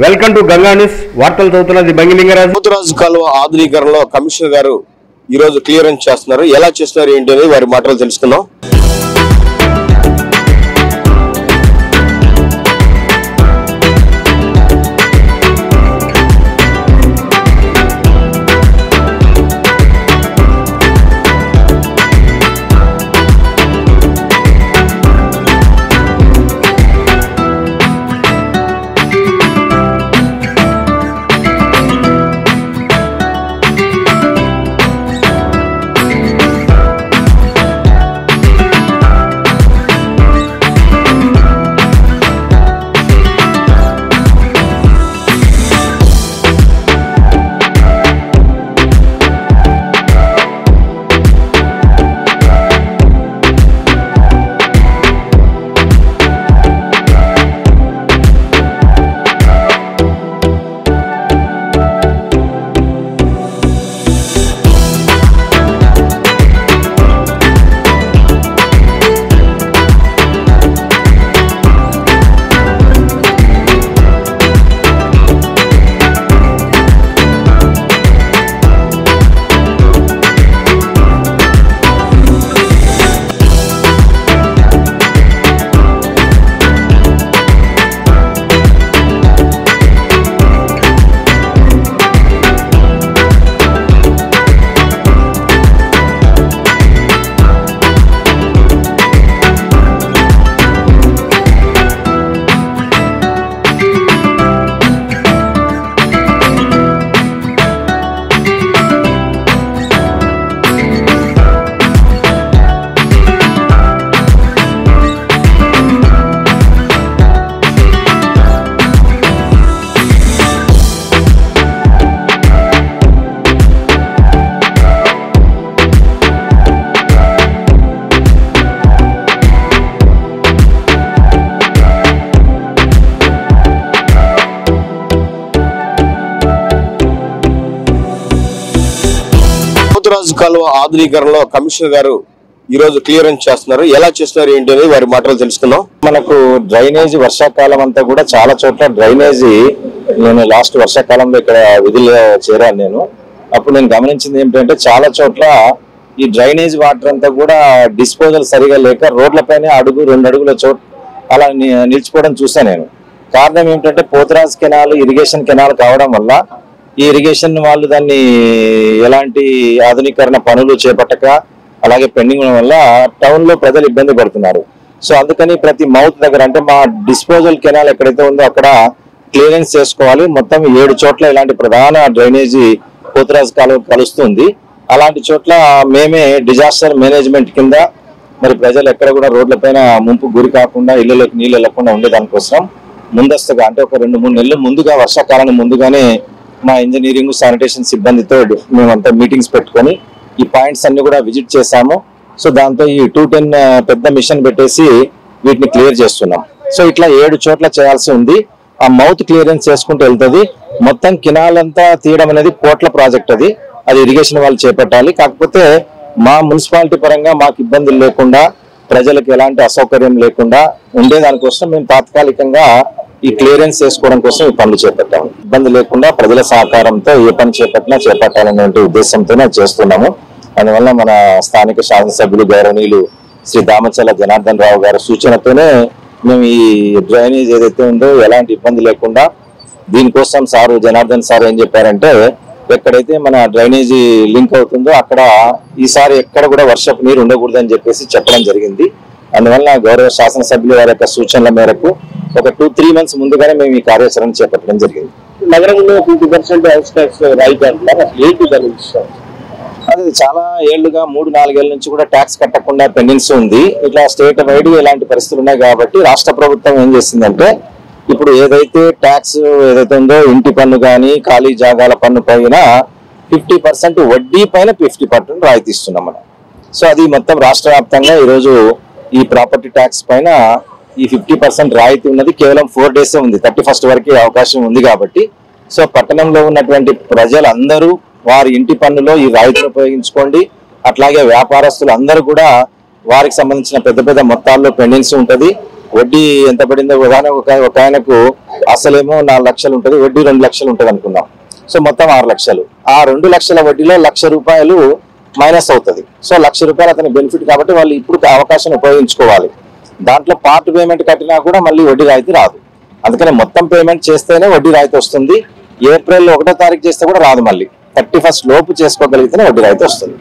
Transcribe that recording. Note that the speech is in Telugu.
Welcome to Ganga news. వార్తలు చదువుతున్నది బంగిలింగరాజు. పోతురాజు కాలువ ఆధునీకరణలో కమిషనర్ గారు ఈ రోజు క్లియరెన్స్ చేస్తున్నారు. ఎలా చేస్తున్నారు ఏంటి అనేది వారి మాటలు తెలుసుకుందాం. పోతురాజు కాలువ ఆధునీకరణలో కమిషనర్ గారు ఈ రోజు క్లియరెన్స్ చేస్తున్నారు. ఎలా చేస్తున్నారు ఏంటి అనేది వారి మాటలు తెలుసుకుందాం. మనకు డ్రైనేజ్ వర్షాకాలం అంతా కూడా చాలా చోట్ల డ్రైనేజీ, నేను లాస్ట్ వర్షాకాలంలో ఇక్కడ విధుల్లో చేరాను నేను. అప్పుడు నేను గమనించింది ఏంటంటే చాలా చోట్ల ఈ డ్రైనేజ్ వాటర్ అంతా కూడా డిస్పోజల్ సరిగా లేక రోడ్లపైన అడుగు 2 అడుగుల చోటు అలా నిలిచిపోవడం చూసాను నేను. కారణం ఏమిటంటే పోతురాజు కెనాల్ ఇరిగేషన్ కెనాల్ కావడం వల్ల ఈ ఇరిగేషన్ వాళ్ళు దాన్ని ఎలాంటి ఆధునీకరణ పనులు చేపట్టక అలాగే పెండింగ్ వల్ల టౌన్ లో ప్రజలు ఇబ్బంది పడుతున్నారు. సో అందుకని ప్రతి మౌత్ దగ్గర అంటే మా డిస్పోజల్ కెనాల్ ఎక్కడైతే ఉందో అక్కడ క్లియరెన్స్ చేసుకోవాలి. మొత్తం 7 చోట్ల ఇలాంటి ప్రధాన డ్రైనేజీ పోతురాజు కాలువ కలుస్తుంది. అలాంటి చోట్ల మేమే డిజాస్టర్ మేనేజ్మెంట్ కింద మరి ప్రజలు ఎక్కడ కూడా రోడ్లపైన ముంపు గురి కాకుండా ఇళ్లలోకి నీళ్ళు వెళ్లకుండా ఉండేదానికోసం ముందస్తుగా అంటే ఒక 2-3 నెలలు ముందుగా వర్షాకాలాన్ని ముందుగానే మా ఇంజనీరింగ్ శానిటేషన్ సిబ్బందితో మేమంతా మీటింగ్స్ పెట్టుకొని ఈ పాయింట్స్ అన్ని కూడా విజిట్ చేశాము. సో దాంతో ఈ 210 పెద్ద మిషన్ పెట్టేసి వీటిని క్లియర్ చేస్తున్నాం. సో ఇట్లా 7 చోట్ల చేయాల్సి ఉంది. ఆ మౌత్ క్లియరెన్స్ చేసుకుంటూ వెళ్తుంది. మొత్తం కినాల్ అంతా తీయడం అనేది కోట్ల ప్రాజెక్ట్. అది ఇరిగేషన్ వాళ్ళు చేపట్టాలి. కాకపోతే మా మున్సిపాలిటీ పరంగా మాకు ఇబ్బందులు లేకుండా ప్రజలకు ఎలాంటి అసౌకర్యం లేకుండా ఉండేదానికోసం మేము తాత్కాలికంగా ఈ క్లియరెన్స్ చేసుకోవడం కోసం ఈ పనులు చేపట్టాము. ఇబ్బంది లేకుండా ప్రజల సహకారంతో ఏ పని చేపట్టాలనే ఉద్దేశంతోనే చేస్తున్నాము. అందువల్ల మన స్థానిక శాసనసభ్యులు గౌరవనీయులు శ్రీ దామచల్ల జనార్దన్ రావు గారి సూచనతోనే మేము ఈ డ్రైనేజ్ ఏదైతే ఉందో ఎలాంటి ఇబ్బంది లేకుండా దీనికోసం జనార్దన్ సార్ ఏం చెప్పారంటే ఎక్కడైతే మన డ్రైనేజీ లింక్ అవుతుందో అక్కడ ఈసారి ఎక్కడ కూడా వర్షపు నీరు ఉండకూడదని చెప్పేసి చెప్పడం జరిగింది. అందువల్ల గౌరవ శాసనసభ్యుల వారి యొక్క సూచనల మేరకు ఒక 2-3 మంత్స్ ముందుగానే మేము ఈ కార్యాచరణ చేపట్టడం జరిగింది. నగరంలో 50% హౌస్ ట్యాక్స్ రైట్ అంటారు. అది చాలా ఏళ్లుగా 3-4 ఏళ్ల నుంచి కూడా ట్యాక్స్ కట్టకుండా పెండింగ్స్ ఉంది. ఇట్లా స్టేట్ వైడ్ ఇలాంటి పరిస్థితులు ఉన్నాయి కాబట్టి రాష్ట్ర ప్రభుత్వం ఏం చేసిందంటే ఇప్పుడు ఏదైతే ట్యాక్స్ ఏదైతే ఉందో ఇంటి పన్ను కానీ ఖాళీ జాగాల పన్ను పైన 50% వడ్డీ పైన 50% రాయితీ ఇస్తున్నాం మనం. సో అది మొత్తం రాష్ట్ర వ్యాప్తంగా ఈరోజు ఈ ప్రాపర్టీ ట్యాక్స్ పైన ఈ 50% రాయితీ ఉన్నది కేవలం 4 డేసే ఉంది. 31st వరకే అవకాశం ఉంది కాబట్టి సో పట్టణంలో ఉన్నటువంటి ప్రజలందరూ వారి ఇంటి పన్నులో ఈ రాయితీని ఉపయోగించుకోండి. అట్లాగే వ్యాపారస్తులు అందరూ కూడా వారికి సంబంధించిన పెద్ద పెద్ద మొత్తాల్లో పెండింగ్స్ ఉంటది. వడ్డీ ఎంత పడిందో ఉదాహరణ ఒక ఆయనకు అసలేమో 4 లక్షలు ఉంటుంది, వడ్డీ 2 లక్షలు ఉంటుంది అనుకుందాం. సో మొత్తం 6 లక్షలు. ఆ 2 లక్షల వడ్డీలో 1,00,000 రూపాయలు మైనస్ అవుతుంది. సో 1,00,000 రూపాయలు అతని బెనిఫిట్ కాబట్టి వాళ్ళు ఇప్పుడు అవకాశం ఉపయోగించుకోవాలి. దాంట్లో పార్ట్ పేమెంట్ కట్టినా కూడా మళ్ళీ వడ్డీ రాయితీ రాదు. అందుకని మొత్తం పేమెంట్ చేస్తేనే వడ్డీ రాయితీ వస్తుంది. ఏప్రిల్ 1వ తారీఖు చేస్తే కూడా రాదు. మళ్ళీ 31st లోపు చేసుకోగలిగితేనే వడ్డీ రాయితీ వస్తుంది.